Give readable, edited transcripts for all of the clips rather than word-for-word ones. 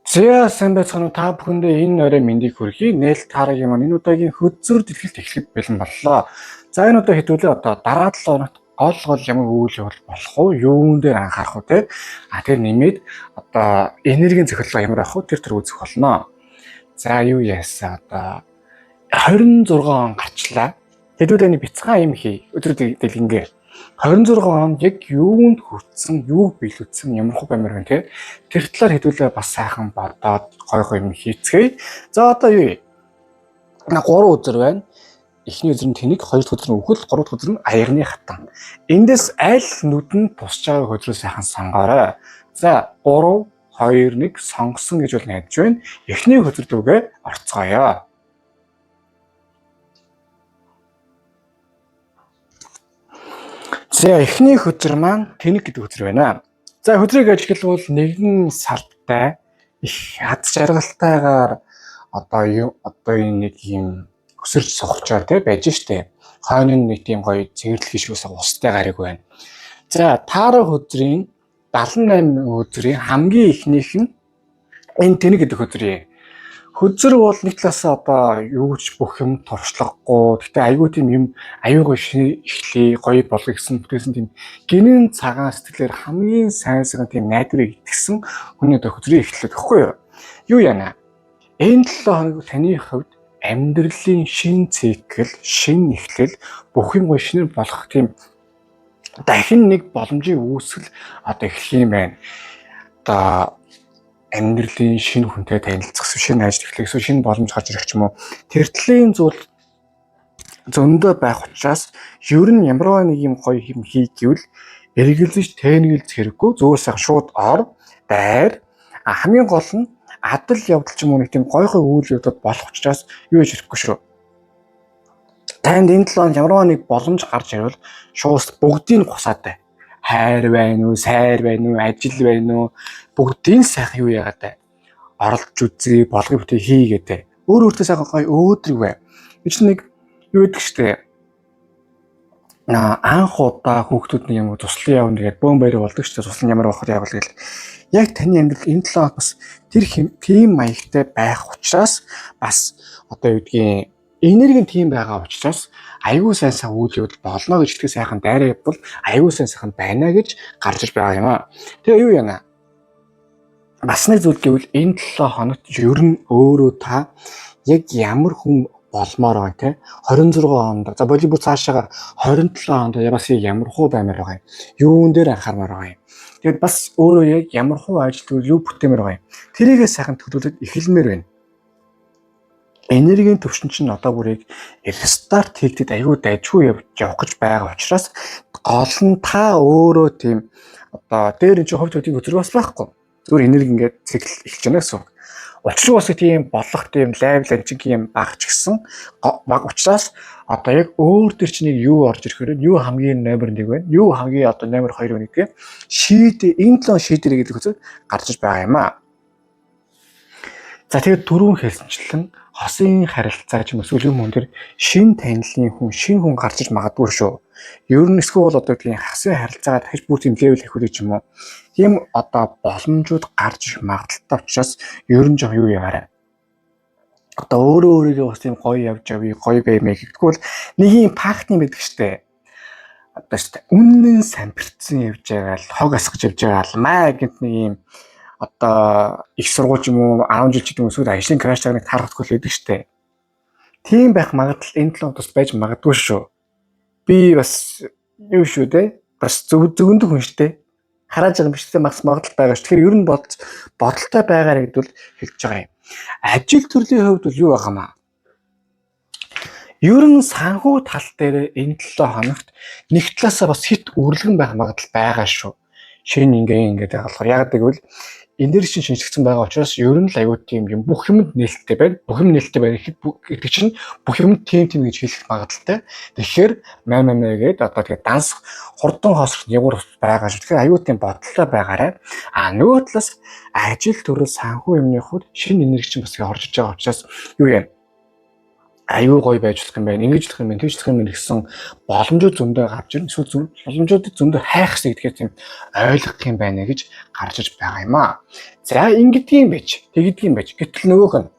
За сайн байцгаана уу та бүхэндээ энэ орой мэндийг хүргэе. Нээлт тааргийн маань энэ удаагийн хөдзөр дэлхийд эхлэх бэлэн боллоо. За энэ удаа хэдүүлээ одоо дараа 7 хоногт гол ямар үйл явдал болох вэ? Юун дээр анхаарах вэ те? Тэр нэмээд одоо энергийн цохилго ямар авах вэ? Тэр үзэх болно. За юу яасан одоо 26 он гарчлаа. Хэдүүлээ энэ бяцхан юм хий. Өдөр дэлгэнгээ. 26 онд яг юунд хүрсэн, юуг биелүүлсэн, ямар хөө баймаар байна те. Тэр талаар хэдүүлээ бас сайхан бодоод гой юм хийцгээе. За одоо юу вэ? 3 өдөр байна. Эхний өдөр нь тэнэг, хоёр дахь өдөр нь үхэл, гурав дахь өдөр нь аягны хатан. Эндээс аль нүдэнд тусч байгаа хөдрөө сайхан сонгоорой. За 3, 2, 1 сонгосон гэж бол найдаж байна. Эхний хөдрөлгөө орцгоё. За эхний хөдөр маань тэнэг гэдэг хөдөр байна. За хөдрийг ажиглавал нэгэн салбтай их аз жаргалтайгаар одоо нэг юм өсөрч сохолчоор тий байж штэ. Хойно нэг тийм гоё цэвэрлэх гişгээс устай гариг байна. За таарах хөдрийн 78 өдрийн хамгийн ихнийх нь энэ тэнэг гэдэг хөдрий. Хөдөр бол нэг талаасаа одоо юу ч бүх юм туршлахгүй. Гэтэ айгүй тийм юм аюугаа эхлэе гоё болго гэсэн бүтээсэн тийм гинэн цагаан сэтгэлээр хамгийн сайн тийм найдварыг итгэсэн хүний одоо хөдрийг эхлэх гэхгүй юу? Юу яана? Энэ 7 хоног таны хувьд амьдралын шин цикл, шин эхлэл бүх юм гоё шинээр болох тийм дахин нэг боломжийн үүсгэл одоо эхлэх юм байна. Одоо амьдралын шинэ хүнтэй танилцах, шинэ ажил эхлэх, шинэ боломж гарч ирэх ч юм уу. Тэртлийн зүйл зөндөө байх учраас ер нь ямар нэг юм гоё юм хийгвэл эргэлзэж тэнэгэлж хэрэггүй зөөр сайхан шууд ор, дайр хамгийн гол нь адал явдал ч юм уу нэг тийм гоё үйл явдал болох учраас юу хийж ирэхгүй шүү. Танд энэ 7 ямар нэг боломж гарч ирвэл шууд бүгдийг гусаад бай. Хайр байна уу, сайр байна уу, ажил байна уу бүгдийн сайхан юу яагаад бай. Оролж үзье, болгоё бүтээ хийгээдэй. Өөртөө сайхан гоё өөдрөг бай. Би ч нэг юу гэдэг штэ. Анх удаа хүүхдүүд нэг юм туслан явна тэгээд бөөн баяр болдог штэ. Туслан ямар байхад явбал гэл. Яг таны амьдрал энэ 7 бас тэр тийм маягтай байх учраас бас одоо юу гэдгийг энерги нь тийм байгаа учраас аюу сайн үйл явдал болно гэж итгэж сайхан дайраа явбал аюу сайн байна гэж гарч иж байгаа юм аа. Тэгээ юу яана? Бас нэг зүйл гэвэл энэ 7 хоногт ер нь өөрөө та яг ямар хүн болмоор байгаа те 26 онд за болибо цаашаа 27 онд бас ямар хуу баймаар байгаа юм. Юун дээр анхаармаар байгаа юм. Тэгээд бас өөрөө яг ямар хуу ажил юу бүтээмээр байгаа юм. Тэрийгээ сайхан төлөвлөд эхэлмээр байна. Энергийн төвшин чинь одоо бүрийг рестарт хийгдэд аюу дайжгүй явах гэж байгаа учраас гол нь та өөрөө тийм одоо дээр энэ ховч хөдийг өдрөө бас байхгүй. Зүгээр энерги ингээд цикл эхэлж байна гэсэн. Учир нь бас тийм болох тийм лайв ланчиг юм багч гисэн баг учраас одоо яг өөр төр чинь юу орж ирэхээр юу хамгийн номер 1 байна. Юу хамгийн одоо номер 2 байна гэдгээ энэ 7 шийдвэр гэдэг үзэл гарч иж байгаа юм аа. За тэгээд дөрөв хэлсэнчлэн хосын харилцаа ч юм уу сүлгэн мөн дээр шин танилын хүн гарч иж магадгүй шүү. Ер нь эсвэл бол одоо тийм хосын харилцаагаа дахиж бүр тийм левел хийх ч юм уу. Тийм одоо боломжууд гарч ирэх магадaltaй учраас ер нь жоо юу яараа. Одоо өөрийгөө бас тийм гоё явж авъя, гоё баймаа гэдэггүй бол нэг юм пактны байдаг штэ. Одоо штэ үнэн самбирцсан явж байгаа л хог асгаж явж байгаа л маа гэнт нэг юм одоо их сургууль юм уу 10 жил ч гэдэг эсвэл ажлын краш цагныг таарахгүй л байдаг штэ. Тийм байх магадлал энэ 7 тус байж магадгүй шүү. Би бас юу шүү дээ. Бас зөвгөндөө хүн штэ. Хараад байгаа юм биш үү бас магадлал байгаа ш. Тэгэхээр ер нь бодолтой байгаарэ гэдвэл хэлж байгаа юм. Ажил төрлийн хувьд бол юу байгаа маа? Ер нь санхүү тал дээр энэ 7 хоногт нэг талаасаа бас хит өрлөгөн байх магадлал байгаа шүү. Шинэ ингээд байгаа болохоор яг гэвэл энерги шинжлэгдсэн байгаа учраас ер нь л аюу тийм юм бүх юмд нээлттэй байна. Бүх юм нээлттэй байна гэдэг чинь бүх юмд тийм гэж хэлэх магадлалтай. Тэгэхээр маа гээд одоо тэгээ данс хурдан хоосрох ягуур байгаа шүү. Тэгэхээр аюу тийм бодлоо байгаарай. Нөгөө талаас ажил төрөл санхүү юмны хувьд шинэ энерги чинь бас орж иж байгаа учраас юу юм? аюу гоё байж болох юм байна. Ингэж болох юм байна. Тэгж болох юм байна гэсэн боломжууд зөндөө гарч ирнэ. Эсвэл боломжуудыг зөндөө хайх хэрэгтэй гэдгээ тийм ойлгох юм байна гэж гарч иж байгаа юм аа. За ингэдгийм байж, тэгдгийм байж. Гэтэл нөгөөх нь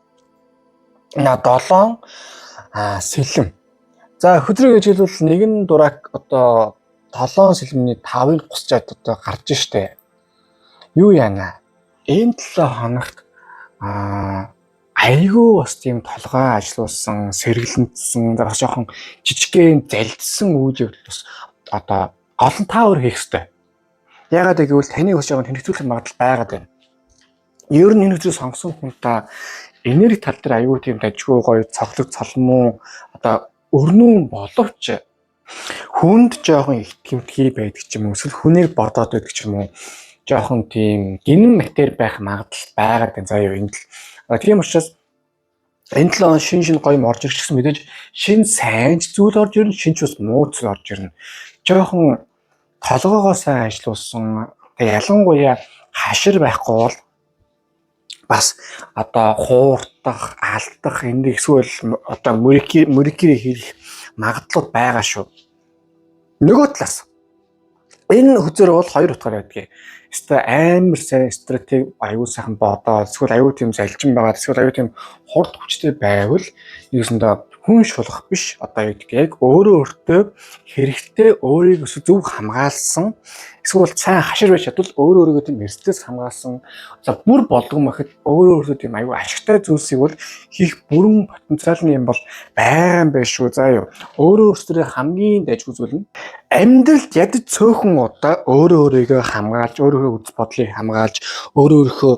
7 сэлэм. За хөдрөө гэж хэлбэл нэгэн дурак одоо 7 сэлмний 5-ыг гусчаад одоо гарч штэ. Юу яана? Энэ 7 хоногт айгүй бас тийм толгой ажилуулсан, сэргэлэнтсэн, бас жоохон жижигхэн залдсан үйл явдал бас одоо гол нь та өөр хийх хэрэгтэй. Ягаад гэвэл таны бас жоохон тэнхтүүлэх магадлал байгаад байна. Ер нь энэ үзэл сонгосон хүн та энерги тал дээр айгүй тийм дажгүй гоё цоглог цолмоо одоо өрнүүн боловч хүнд жоохон итгэмтгий байдаг ч юм уу, эсвэл хүнийг бодоод байдаг ч юм уу, жоохон тийм гинэн матери байх магадлал байгаад байна. За юу энэ тийм учраас энэ 7 он шин гоё орж ирэх гэсэн мэдээж шин сайн зүйл орж ирнэ, шин ч бас муу зүйл орж ирнэ. Жоохон толгоогоо сайн ажилуулсан, ялангуяа хашир байхгүй бол бас одоо хуурдах, алдах энийг эсвэл одоо мөрикирээ хийх магадлал байгаа шүү. Нөгөө талаас энэ хөзөр бол 2 утгаар байдгийг. Эсвэл амар сайн стратеги аюул сайхан бодоод эсвэл аюул тийм залжин байгаа эсвэл аюул тийм хурд хүчтэй байвал нэгсэндээ хүн шулах биш одоо яг өөртөө хэрэгтэй өөрийг зөв хамгаалсан эсвэл сайн хашир байж чадвал өөрийгөө тийм эрсдэлээс хамгаалсан за бүр болгон махад өөртөө тийм аюул ашигтай зүйлсийг бол хийх бүрэн потенциал юм бол байгаа юм байна шүү. За юу өөртөө хамгийн дайггүй зүйл нь амьдралд ядаж цөөхөн удаа өөрийгөө хамгаалж өөрийнхөө үс бодлыг хамгаалж өөрийнхөө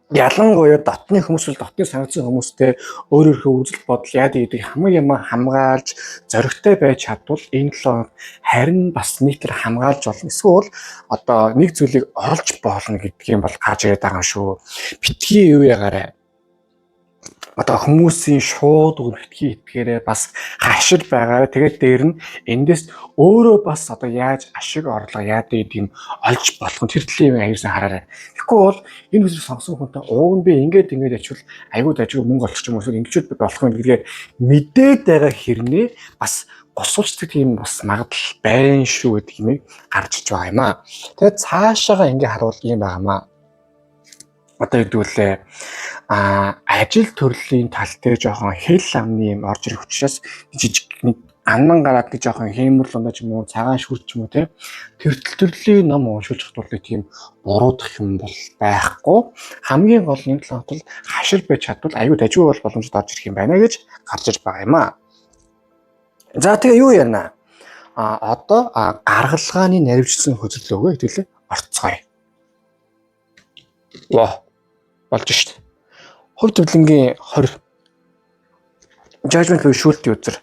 ялангуяа дотны хүмүүс бол дотны санагдсан хүмүүстэй өөрийнхөө үзэл бодол яадаг гэдгийг хамгийн юм хамгаалж зоригтой байж чадвал энэ 7 харин бас нийтээр хамгаалж болно. Эсвэл одоо нэг зүйлийг орлож болно гэдгийг бол гарч ирээд байгаа юм шүү. Битгий юу ягаарай. Одоо хүмүүсийн шууд үргэлтгий итгээрээ бас хашир байгаа. Тэгээд дээр нь эндээс өөрөө бас одоо яаж ашиг орлого яадаг гэдгийг олж болох нь тэр төлөвийн аюулсан хараарай. Тэгэхгүй бол энэ хүсэл сонгосон хүнтэй ууг нь би ингэж ачвал аюул дажгүй мөнгө олчих юм уу ингэж болох юм гэдгээ мэдээд байгаа хэрнээ бас госуулцдаг тийм бас магадлал байна шүү гэдэг юм гарч иж байгаа юм аа. Тэгээд цаашаага ингэ харуул юм байгаамаа. Одоо хэдүүлээ ажил төрлийн тал дээр жоохон хэл амны юм орж ирэх учраас жижиг нэг аннан гараад нэг жоохон хиймэр лундаа ч юм уу цагаан шүр ч юм уу тэр төрлийн ном уншуулж хатуулдаг тийм буруудах юм бол байхгүй. Хамгийн гол нь 7 хоногт хашир байж чадвал аюу дажгүй бол боломжтой орж ирэх юм байна гэж гарч иж байгаа юм аа. За тэгээ юу ярина? Одоо гаргалгааны наривчлсан хөдөлгөөгөө хэдүүлээ орцгоё. Ваа болж шít. Хувь төвлөнгийн 20 judgment буюу шүүлтийн үзэр.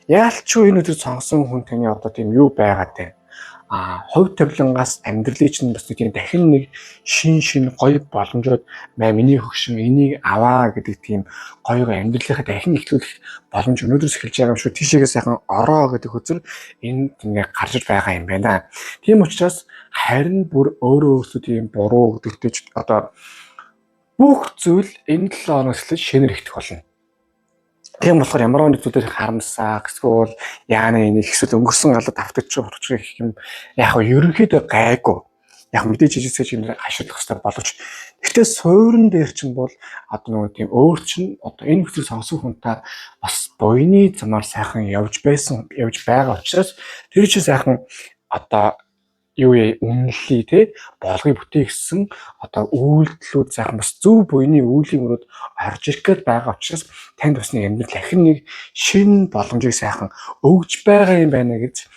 Яалчгүй энэ өдөр сонгосон хүн таны одоо тийм юу байгаад байна. Хувь төвлөнгаас амьдралын чинь бас тийм дахин нэг шин гоё боломжууд миний хөгшин энийг аваа гэдэг тийм гоёго амьдралынхаа дахин эхлүүлэх боломж өнөөдрөөс эхэлж байгаа юм шүү. Тийшээгээ сайхан ороо гэдэг хөзөр энд ингээ гарч байгаа юм байна. Тийм учраас харин бүр өөрөөсөө тийм буруу гэдэгтэй одоо бүх зүйл энэ 7 хоногс эхлэж шинээр ихтэх болно. Тийм болохоор ямар нэг зүйлээр харамсаа эсвэл яана энийг эсвэл өнгөрсөн галд автчих гэх юм яг нь ерөнхийдөө гайгүй. Яг мэдээж хийжсэж юм хаширлах хэрэгтэй боловч гэхдээ суурин дээр чинь бол одоо нөгөө тийм өөр чинь одоо энэ хүсэл сонгосон хүнтэй бас буйны замаар сайхан явж байгаа учраас тэр чинь сайхан одоо юу үнэлээ те болгыг бүтээгсэн одоо үйлдэлүүд сайхан бас зөв буйны үйлийн өрөөд орж ирэх гээд байгаа учраас танд бас нэг амьдрал дахин нэг шинэ боломжийг сайхан өгж байгаа юм байна гэж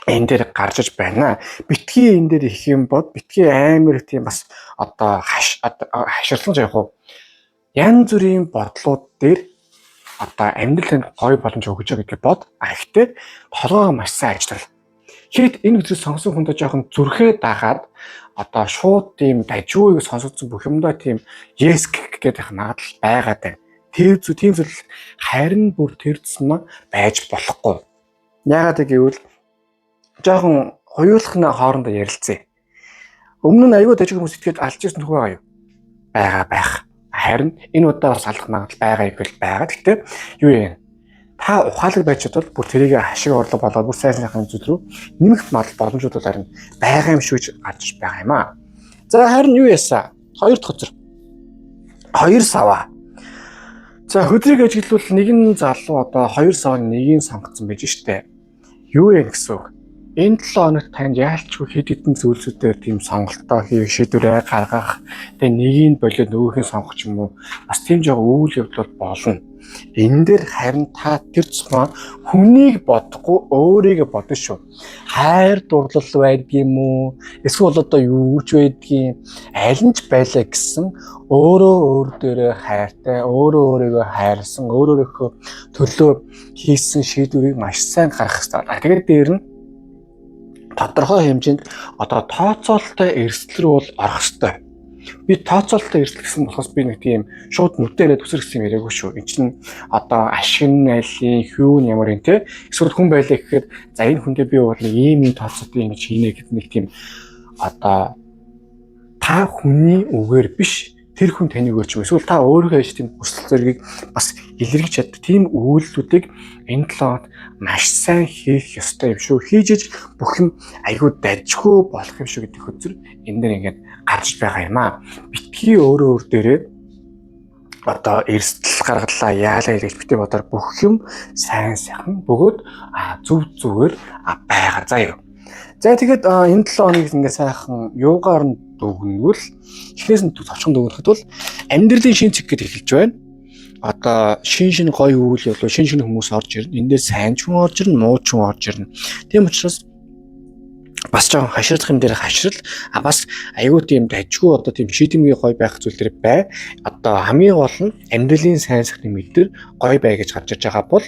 энэ дээр гарч иж байна. Битгий энэ дээр их юм бод битгий амар тийм бас одоо хаширлан яг уу янз бүрийн бодлууд дээр одоо амьдралд гоё боломж өгж байгаа гэдгийг бод. Гэхдээ толгойгоо маш сайн ажиллал. Хэрэг энэ үзэл сонгосон хүндээ жоохон зүрхээ дагаад одоо шууд тийм дажгүйг сонсогдсон бүх юмдаа тийм yes гэдэг их магадлал байгаад байна. Тэр тийм зүйл харин бүр тэр зам байж болохгүй. Яагаад гэвэл жоохон хоёулахны хоорондоо ярилцъя. Өмнө нь аюул дажгүй хүмүүс итгээд алж ирсэн нөхөө байгаа юу? Байгаа байх. Харин энэ удаа бас алах магадлал байгаа их байгаа. Гэхдээ юу юм? Та ухаалаг байж бол бүр тэрийг ашиг орлого болоод бүр сайн сайхан зүйл рүү нэмэх боломжууд бол харин байгаа юм шүү гэж гарч байгаа юм аа. За харин юу ясаа? Хоёр дахь хөтөр. Хоёр сава. За хөдрийг ажиглавал нэгэн залуу одоо хоёр савны нэгийг сонгоцсон байж штэ. Юу юм гэсэн үг? Энэ 7 хоногт танд яалчгүй хэд хэдэн зүйлсүүдээр тийм сонголтоо хийх шийдвэрээ гаргах, тэгээ нэгийг болоод нөгөөхийг сонгох юм уу? Бас тийм жоо үйл явдал болно. Энэ дээр харин та тэр цэцмаа хүнийг бодохгүй өөрийгөө бодно шүү. Хайр дурлал байдгийм үү? Эсвэл одоо юу ч байдгийм? Аль нь ч байлаа гэсэн өөрөө өөр дээрээ хайртай, өөрөө өөрийгөө хайрсан, өөрөөрөө төлөө хийсэн шийдвэрийг маш сайн гаргах хэрэгтэй. Тэгээд дээр нь тодорхой хэмжээнд одоо тооцоололтой эрсдэл рүү бол орох хэрэгтэй. Би тооцоололтой эрсдэл гэсэн болохоос би нэг тийм шууд нүдэрээ төсөр гэсэн яриаггүй шүү. Энэ чинь одоо ашиг нь айлын хүү нь ямар юм те. Эсвэл хүн байлаа гэхээр за энэ хүндээ би бол нэг ийм тооцоотой ингэж хийнэ гэдэг нэг тийм одоо та хүний үгээр биш тэр хүн таныг өөрч юм. Эсвэл та өөрийнхөө хийж тийм хүсэл зоригийг бас илэрхийлж чаддаг тийм үйлдэлүүдийг энэ 7 хоногт маш сайн хийх ёстой юм шүү. Хийж бүх юм айгүй дажгүй болох юм шүү гэдэг хөтөр энэ дээр ингээд гарч байгаа юм аа. Битгий өөр дээрээ одоо эрсдэл гаргалаа яалаа гэж битгий бодоор бүх юм сайн сайхан бөгөөд зүв зүгээр байгаа заа юу. За тэгээд энэ 7 хоног ингээд сайхан юугаар нь дүгнвэл эхнээс нь товчхон дүгнэхэд бол амьдралын шин цэг гэж эхэлж байна. Одоо шин гоё үйл явдал шин хүмүүс орж ирнэ. Энд дээр сайн ч хүн орж ирнэ, муу ч хүн орж ирнэ. Тийм учраас бас жоохон хаширдах юм дээр хашрал бас аюу тийм дажгүй одоо тийм шийдэмгийн гоё байх зүйл төр бай. Одоо хамгийн гол нь амьдралын сайн сайхны мэдэр гоё бай гэж гарч ирж байгаа бол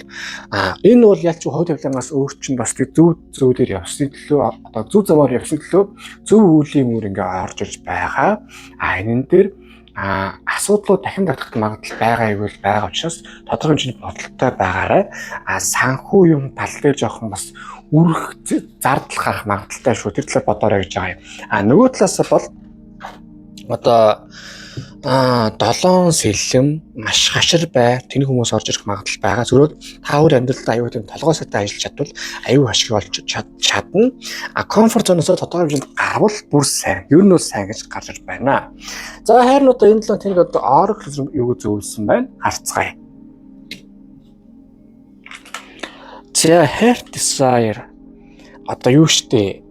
энэ бол ялч хувь тавилангаас өөр чинь бас зөв зүйлээр явсны төлөө одоо зөв замаар явсны төлөө зөв үеийн мөр ингээ орж ирж байгаа. Энэ дээр асуудлууд дахин татах магадлал байгаа юм байгаа учраас тодорхой хэмжээний бодолтой байгаарай. Санхүү юм тал дээр жоохон бас үрэх зардал гарах магадлалтай шүү. Тэр талаар бодоорой гэж байгаа юм. Нөгөө талаас бол одоо 7 сэлэм маш хашир бай тэний хүмүүс орж ирэх магадлал байгаа. Зөвхөн та өөр амьдралд аюу тийм толгойсотой ажиллаж чадвал аюу ашиг олж чадна. Комфорт зоноос тодорхой хэмжээнд гарвал бүр сайн. Ер нь бол сайн гэж гарч ирж байна. За харин одоо энэ 7 тэнийг одоо орох юу зөвлөсөн байна? Харцгаая. За heart desire одоо юу штэ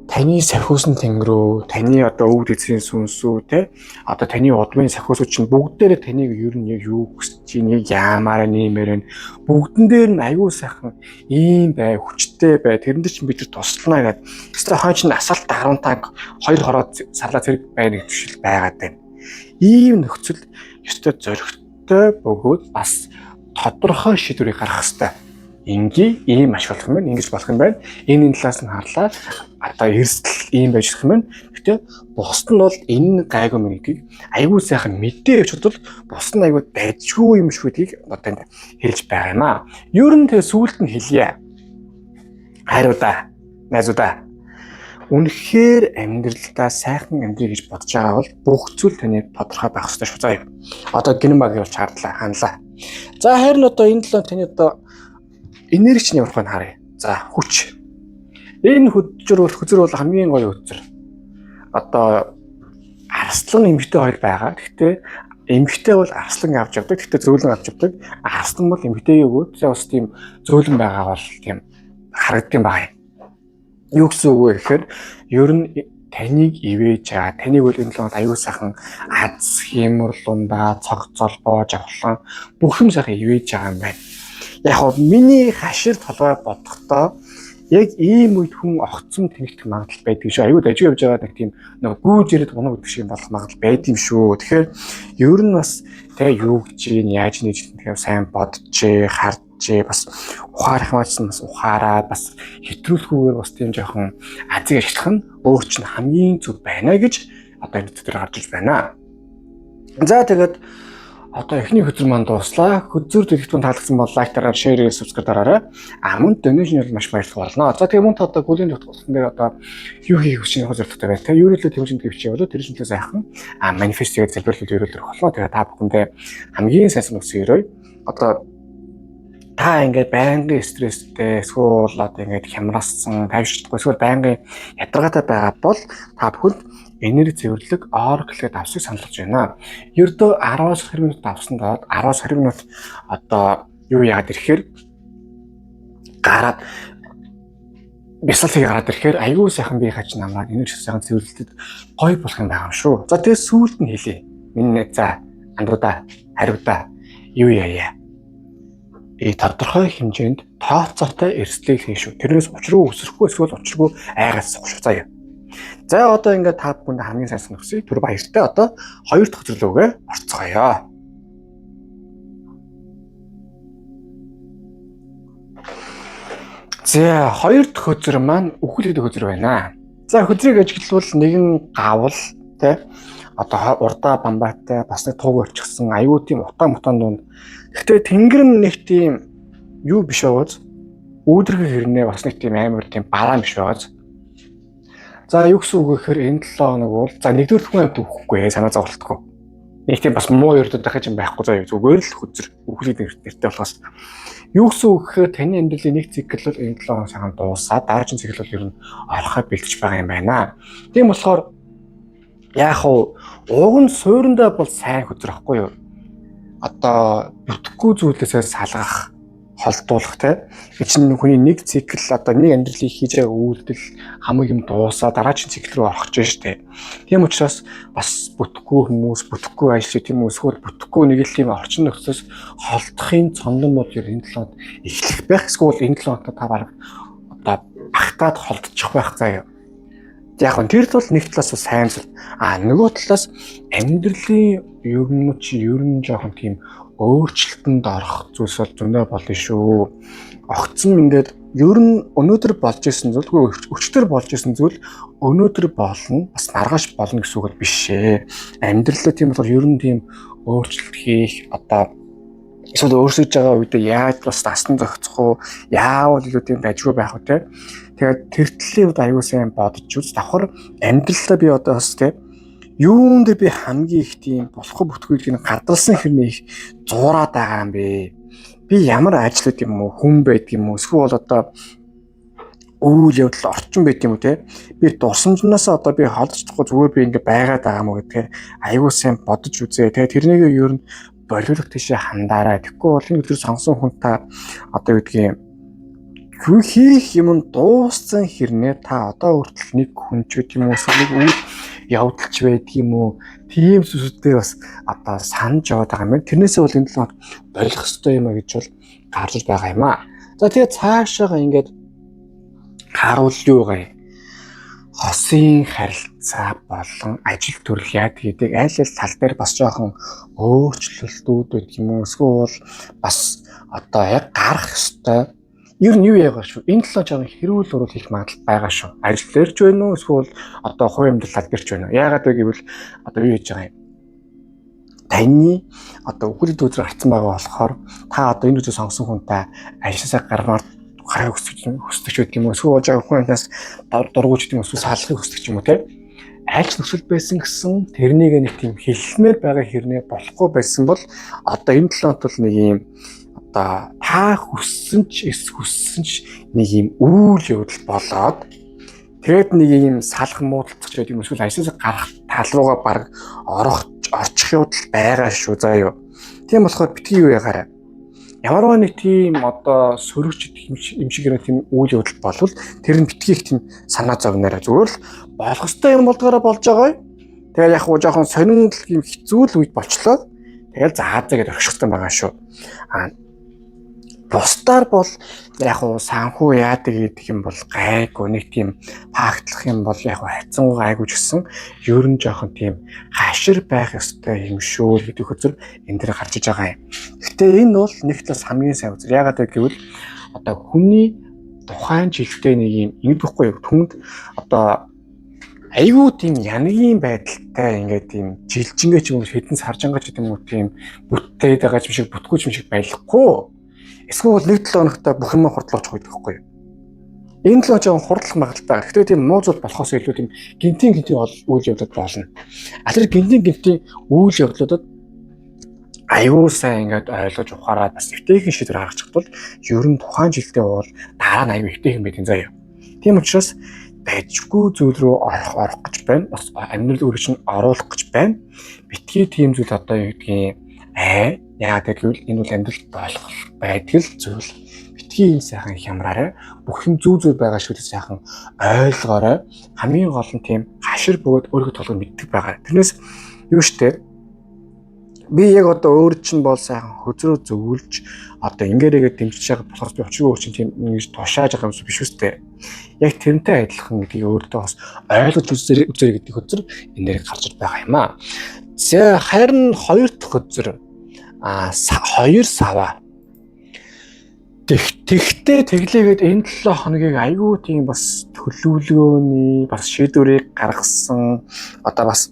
таны сахиусан тэнгэрөө, таны одоо өвд эцсийн сүнсүү те одоо таны удмын сахиусууд чинь бүгдээрээ таныг ер нь юу хүсэж чинь яамаар нэмэрэн бүгдэн дээр нь аюу сайхан ийм бай, хүчтэй бай, тэрэн дээр чинь бид нар туслана гэдэг. Эсвэл хойч нь асаалт 15 2 хороо сарлаа зэрэг байна гэж шиг байгаад байна. Ийм нөхцөл ёстой зөрөгтэй бөгөөд бас тодорхой шийдвэрийг гаргах хэрэгтэй. Инги ийм маш болох юм байна, ингэж болох юм байна. Энэ талаас нь харлаа одоо эрсдэл ийм байж болох юм байна. Гэхдээ бусд нь бол энэ гайгүй мэнгийг аюу сайхан мэдээ явж бодвол бусд нь аюу дайжгүй юм шүү гэдгийг одоо хэлж байгаа юм аа. Ер нь тэгээ сүүлд нь хэлье. Хайруудаа, найзуудаа. Үнэхээр амьдралдаа сайхан амьдрий гэж бодож байгаа бол бүх зүйл таны тодорхой байх ёстой шүү. За одоо гинэн баг явуулж харлаа, ханлаа. За харин одоо энэ 7 таны одоо энерги нь явах нь харъя. За хүч. Энэ хөзөр бол хамгийн гоё хөзөр. Одоо арслан эмэгтэй хоёр байгаа. Гэхдээ эмэгтэй бол арслан авч явдаг. Гэхдээ зөөлөн авч явдаг. Арслан бол эмэгтэйгээ өгөөд бас тийм зөөлөн байгаа бол тийм харагдсан байгаа юм. Юу гэсэн үг вэ гэхээр ер нь таныг ивэж байгаа. Таныг бол энэ л аюу сайхан аз хямрлундаа цогцолбоо жавхлан бүх юм сайхан ивэж байгаа юм байна. Яг миний хашир толгой бодохдоо яг ийм үед хүн огцом тэнэгдэх магадлал байдаг шүү. Аюу дажиг явж байгаа нэг тийм нэг гүйж ирээд гоног гэдэг шиг болох магадлал байд юм шүү. Тэгэхээр ер нь бас тэгээ юу гэж яаж нэж тэгээ сайн бодож харж бас ухаарах маачсан бас ухаараад бас хэтрүүлэхгүйгээр бас тийм жоохон азиг ажиллах нь өөр чинь хамгийн зөв байна гэж одоо энэ дээр гарч иж байна. За тэгээд Одоо эхний хөтөр маань дуслаа. Хөтөр дэлгэцэн таалагдсан бол лайктараар, шеэрээр, субскрайб дараарай. Мөн донешн бол маш баярлах болно. За тэгээ мөн та одоо гүлийн тутгуулсан дээр одоо юу хийх хүчин зорилготой байна те. Ерөөлөө тэмцээн төвчээ болоо тэр шинжлэх сайхан манифестгээд залбирлал ерөөлөх болно. Тэгээ та бүхэндээ хамгийн сайхан өсөй өрөө. Одоо та ингээд байнгын стресстэй эсвэл одоо ингээд хямралсан, тавьшдаггүй эсвэл байнгын ядаргаатай байгаа бол та бүхэнд энерги цэвэрлэг Oracle гэдэг авсыг санал болгож байна. Ердөө 10-20 минут авсан доод 10-20 минут одоо юу яагаад ирэхээр гараад бясалгыг гараад ирэхээр аюул сайхан бие хаж намаар энерги сайхан цэвэрлэлтэд гоё болох юм байгаа юм шүү. За тэгээ сүүлд нь хэлье. Минь за андуудаа хариудаа юу яая. Тодорхой хэмжээнд тооцоотой эрсдлийг хийн шүү. Тэрнээс учруу өсөхгүй эсвэл учиргүй айгаас сууш заяа. За одоо ингээд та бүхэнд хамгийн сайн өсөй түр баяртай одоо 2 дахь хөтөлбөрөөгөө орцгоё. За 2 дахь хөтөлбөр маань үхэл гэдэг хөтөлбөр байна. За хөтөлбөрийг ажиглавал нэгэн гавал те одоо урдаа бамбаатай бас нэг туг орчихсан аюу тийм утаа мутаан дунд. Гэхдээ тэнгэр нь нэг тийм юу биш байгааз үүдэрхэ хэрнээ бас нэг тийм амар тийм бараан биш байгааз. За юу гэсэн үг гэхээр энэ 7 хоног бол за нэгдүгээр хүн амьд үхэхгүй санаа зовлтгүй. Нэг тийм бас муу өрдөд дахиж юм байхгүй заа юу зүгээр л хөзөр үхлийн нэртэй болохоос юу гэсэн үг гэхээр таны амьдралын нэг цикл бол энэ 7 хоног сайхан дуусаад дараагийн цикл бол ер нь орохоо бэлдэж байгаа юм байна. Тийм болохоор яг уг нь суурандаа бол сайн хөзөр ахгүй юу? Одоо бүтэхгүй зүйлээсээ салгах холдуулах те чинь хүний нэг цикл одоо нэг амьдралыг хийж байгаа үйлдэл хамгийн юм дуусаа дараагийн цикл рүү орох гэж штэ. Тийм учраас бас бүтэхгүй хүмүүс бүтэхгүй ажил тийм эсвэл бүтэхгүй нэг л тийм орчин нөхцөөс холдохын цондон бол энэ 7 хоногт эхлэх байх. Эсвэл энэ 7 хоногт та бараг одоо багтаад холдчих байх заяа. Яг нь тэр бол нэг талаас сайн зүйл. Нөгөө талаас амьдралын ер нь жоохон тийм өөрчлөлтөнд орох зүйлс бол зөндөө болно шүү. Огцон ингээд ер нь өнөөдөр болж исэн зүйлгүй өчтөр болж исэн зүйл өнөөдөр болно бас маргааш болно гэсэн үг биш ээ. Амьдралаа тийм болохоор ер нь тийм өөрчлөлт хийх одоо эсвэл өөрсөж байгаа үедээ яаж бас дассан зохицох уу, яавал илүү тийм дажгүй байх уу те. Тэгээд тэр төлөвийн үед аюул сайн бодож үз. Давхар амьдралаа би одоо бас те юунд би хамгийн их тийм болохгүй бүтгэж гардалсан хэрнээ их зуураад байгаа юм бэ? Би ямар ажил гэдэг юм уу, хүн байдаг юм уу, эсвэл одоо үйл явдал орчин байдаг юм уу те? Би дурсамжнаас одоо би холдчихгүй зүгээр би ингэ байгаад байгаа юм уу гэдгээ аюул сайн бодож үзээ. Тэгээд тэрнийг ер нь боловлох тийшээ хандаарай. Тэгэхгүй бол энэ өдөр сонсон хүн та одоо гэдгийг юу хийх юм дууссан хэрнээ та одоо хүртэл нэг хүн ч гэдэг юм уу, нэг үйл явдалч байдаг юм уу? Тийм зүйлсүүдээ бас одоо санаж яваад байгаа юм. Тэрнээсээ бол энэ 7 хоног болох ёстой юм а гэж бол гарч байгаа юм а. За тэгээ цаашаага ингээд харуул юу гай. Хосын харилцаа болон ажил төрөл яад гэдэг аль тал дээр бас жоохон өөрчлөлтүүд гэдэг юм уу? Эсвэл бас одоо яг гарах ёстой. Ер нь юу яагаа шүү. Энэ 7 жоохон хэрүүл урал хийх магадлал байгаа шүү. Ажил дээрч байна уу? Эсвэл одоо хувийн амьдрал тал дээрч байна уу? Яагаад вэ гэвэл одоо юу хийж байгаа юм? Таны одоо үхэлд үзэр гарцсан байгаа болохоор та одоо энэ үзээ сонгосон хүнтэй ажилласаа гармаар гараа хүсдэг ч гэдэг юм уу? Эсвэл жаа хүн амнаас дургуйч гэдэг юм уу? Эсвэл салахыг хүсдэг ч юм уу те? Айлч нөхцөл байсан гэсэн тэрнийг нэг тийм хэлмээр байгаа хэрнээ болохгүй байсан бол одоо энэ 7 хоногт бол нэг юм одоо та хүссэн ч нэг юм үйл явдал болоод тэгээд нэг юм салах муудалцах гэдэг юм эсвэл ажлаас гарах тал руугаа баг орчих явдал байгаа шүү заа юу. Тийм болохоор битгий юу ягаарай. Ямар нэг тийм одоо сөрөгч юм шиг тийм үйл явдал болвол тэр нь битгий их тийм санаа зовнороо зүгээр л болох ёстой юм болдгоороо болж байгаа. Тэгээд яг хуу жоохон сонирхол юм хэцүү л үед болчлоо. Тэгээд заазаа гэж орхихгүй байгаа шүү. Бусдаар бол яг уу санхүү яадаг гэдэг юм бол гайгүй нэг тийм фактлах юм бол яг хайцангуу гайгүй ч гэсэн ер нь жоохон тийм хашир байх ёстой юм шүү гэдэг хөзөр энэ дээр гарч иж байгаа юм. Гэхдээ энэ бол нэг талаас хамгийн сайн үзэр. Яагаад гэвэл одоо хүний тухайн жилдээ нэг юм ингэдэхгүй юу түнд одоо айгүй тийм янагийн байдалтай ингээд тийм жилжингээ ч юм уу хэдэн саржангаа ч юм уу тийм бүтээд байгаа юм шиг бүтгүүч юм шиг байхгүй. Эсвэл нэг 7 хоногтой бүх юм хурдлууч байдаг байхгүй юу? Энэ л жоохон хурдлах магадaltaа. Гэхдээ тийм муу зүйл болохоос илүү тийм гинтийн үйл явдлууд болно. Тэр гинтийн үйл явдлуудад аюу сайн ингээд ойлгож ухаараад бас эвтэйхэн шийдвэр гаргачих тул ер нь тухайн жилдээ бол дараа нь аюу эвтэйхэн байдгийн заяа. Тийм учраас дайжгүй зүйл рүү орох гэж байна. Бас амьдрал өөрөөр чинь оруулах гэж байна. Битгий тийм зүйл одоо юу гэдгийг яагаад гэвэл энэ бол амьдрал болох байдаг л зүйл. Битгий энэ сайхан хямраарай. Бүх юм зүв байгаа шүү дээ сайхан ойлгоорой. Хамгийн гол нь тийм хашир бөгөөд өөрийгөө толгой мэддэг байгаа. Тэрнээс юу штэ би яг одоо өөр чинь бол сайхан хөзрөө зөвлөж одоо ингээрээгээ дэмжиж байгаа болохоор би очиг өөр чинь тийм ингэж тушааж байгаа юм биш үстэй. Яг тэрнтэй адилхан гэдгийг өөртөө бас ойлгож үзээрэй гэдэг хөзөр энэ дээр гарч байгаа юм аа. За харин хоёр дахь хөзөр хоёр сава. Тэгтээ тэглээгээд энэ 7 хоногийг айгүй тийм бас төлөвлөгөөний бас шийдвэрийг гаргасан одоо бас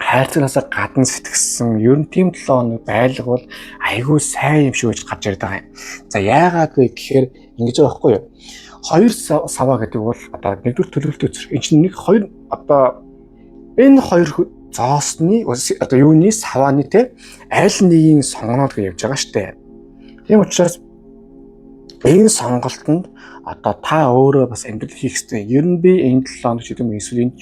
хайрцагнасаа гадна сэтгсэн ер нь тийм 7 хоног байлгавал айгүй сайн юм шиг гэж гарч ирдэг юм. За яагаад вэ гэхээр ингэж байгаа байхгүй юу? Хоёр сава гэдэг бол одоо нэгдүгээр төлөвлөлтөө зэрэг. Энэ чинь нэг хоёр одоо энэ хоёр зоосны одоо юуны савааны те аль нэгийг сонгоноод гэж явж байгаа штэ. Тийм учраас энэ сонголтод одоо та өөрөө бас амьдрал хийх хэрэгтэй. Ер нь би энэ 7 хоног ч гэдэг юм эсвэл энэ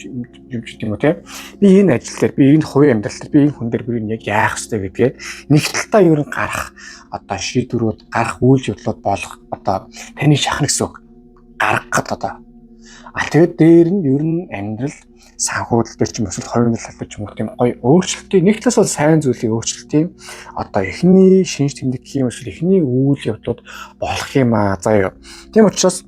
юм ч гэдэг юм уу те. Би энэ ажил дээр, би энэ хувийн амьдрал дээр, би энэ хүн дээр би яг яах хэрэгтэй гэдгээ нэг талтаа ер нь гарах одоо шийдвэрүүд, гарах үйл явдлууд болох одоо таны шахна гэсэн үг. Гаргахад одоо. Тэгээд дээр нь ер нь амьдрал санхүүл дээр ч юм эсвэл хувийн талбар ч юм уу тийм гоё өөрчлөлтийн нэг талаас бол сайн зүйлийн өөрчлөлтийн одоо эхний шинж тэмдэг гэх юм эсвэл эхний үйл явдлууд болох юм аа заяа. Тийм учраас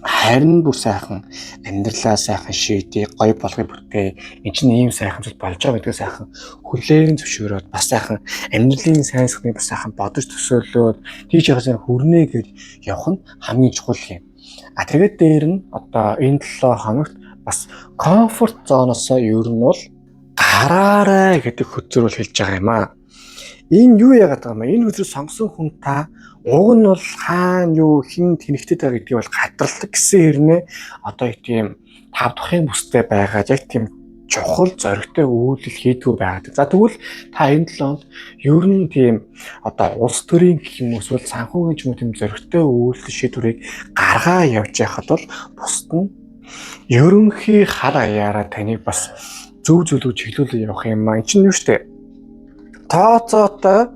харин бүр сайхан амьдралаа сайхан шийдээ гоё болгоё бүтээ. Энд чинь ийм сайхан зүйл болж байгаа гэдгээ сайхан хүлээн зөвшөөрөөд бас сайхан амьдралын сайн сайхныг бас сайхан бодож төсөөлөөд тийж яхаа хүрнэ гэж явах нь хамгийн чухал юм. Тэгээд дээр нь одоо энэ 7 хоногт бас комфорт зоноосоо ер нь бол гараарай гэдэг хөзөр бол хэлж байгаа юм аа. Энэ юу яагаад байгаа юм бэ? Энэ хөзөр сонгосон хүн та уг нь бол хаана юу хин тэнэгтэй байгаа гэдгийг бол гадралдаг гэсэн хэрнээ одоо тийм тав дахын бүстэй байгаад яг тийм чухал зоригтой үйлдэл хийдгүү байгаад. За тэгвэл та энэ 7 хононд ер нь тийм одоо улс төрийн гэх юм эсвэл санхүүгийн ч юм уу тийм зоригтой үйлдэл шийдвэрийг гаргаа явж байхад бол бусд нь ерөнхий хар аяараа таныг бас зөв зөвлөж чиглүүлээ явах юм аа. Энд чинь юу штэ? Тооцоотой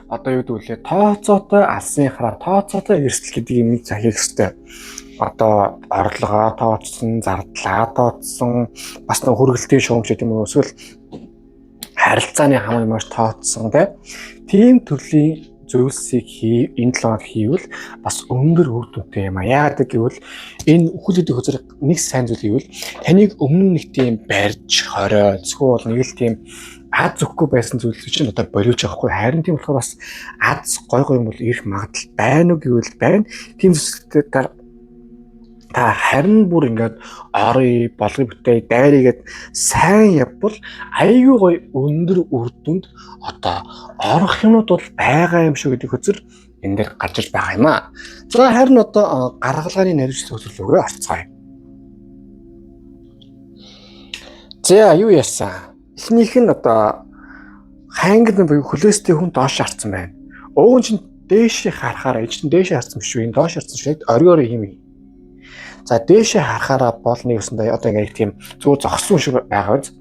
одоо юу гэдүүлээ? Тооцоотой алсын хараа, тооцоотой эрсдэл гэдэг юм захих хэвээр. Одоо орлогоо тооцсон, зардлаа тооцсон, бас нэг хөргөлтийн шугамч гэдэг юм уу эсвэл харилцааны хамаг маш тооцсон тийм төрлийн зүйлсийг энэ 7 хоног хийвэл бас өндөр үр дүнтэй юм а. Яагаад гэвэл энэ үхэл гэдэг хөзөр нэг сайн зүйл гэвэл таныг өмнө нэг тийм барьж хорой эсвэл нэг л тийм аз зөвхгүй байсан зүйл чинь одоо болиулж байгаа хгүй. Харин тийм болохоор бас аз гой юм бол ирэх магадлал байна уу гэвэл байна. Тийм зүйлстэй та харин бүр ингээд орой болгоё бүтээ дайрыгээд сайн явбал айгүй гоё өндөр үр дүнд одоо орох юмуд бол байгаа юм шиг гэдэг хөзөр энэ дээр гарч иж байгаа юм аа. За харин одоо гаргалгааны наривчлал хөзөрлөгөө орцгоё. За юу яасан? Эхнийх нь одоо хангид буюу хөлөөстэй хүн доош харцсан байна. Ууг нь чинь дээшээ харахаараа энэ чинь дээшээ харцсан биш үү? Энэ доош харцсан шиг оргиор юм. За дээшээ харахаараа бол нэг өсөндөө одоо ингээд тийм зүгээр зогссон шиг байгаа биз.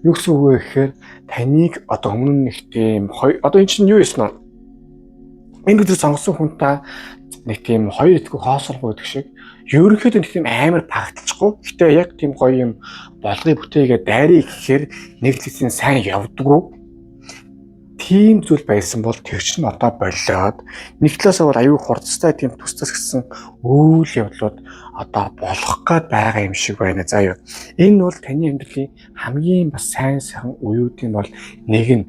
Юу гэсэн үг вэ гэхээр таныг одоо өмнө нэг тийм одоо эн чинь юу юм бэ? Энэ өдөр сонгосон хүн та нэг тийм хоёр итгэв хоосоргоо гэдэг шиг ерөнхийдөө нэг тийм амар пагталчихгүй. Гэтэ яг тийм гоё юм болгоё бүтээгээ дайрыг гэхээр нэг зүйлсийн сайн явдггүй. Тийм зүйл байсан бол тэр чинь одоо болоод нэг талаасаа бол аюу хурцтай тийм тусдас гэсэн үйл явдлууд одоо болох гээд байгаа юм шиг байна заа юу. Энэ бол таны амьдралын хамгийн бас сайн сайхан үеүүдийн бол нэг нь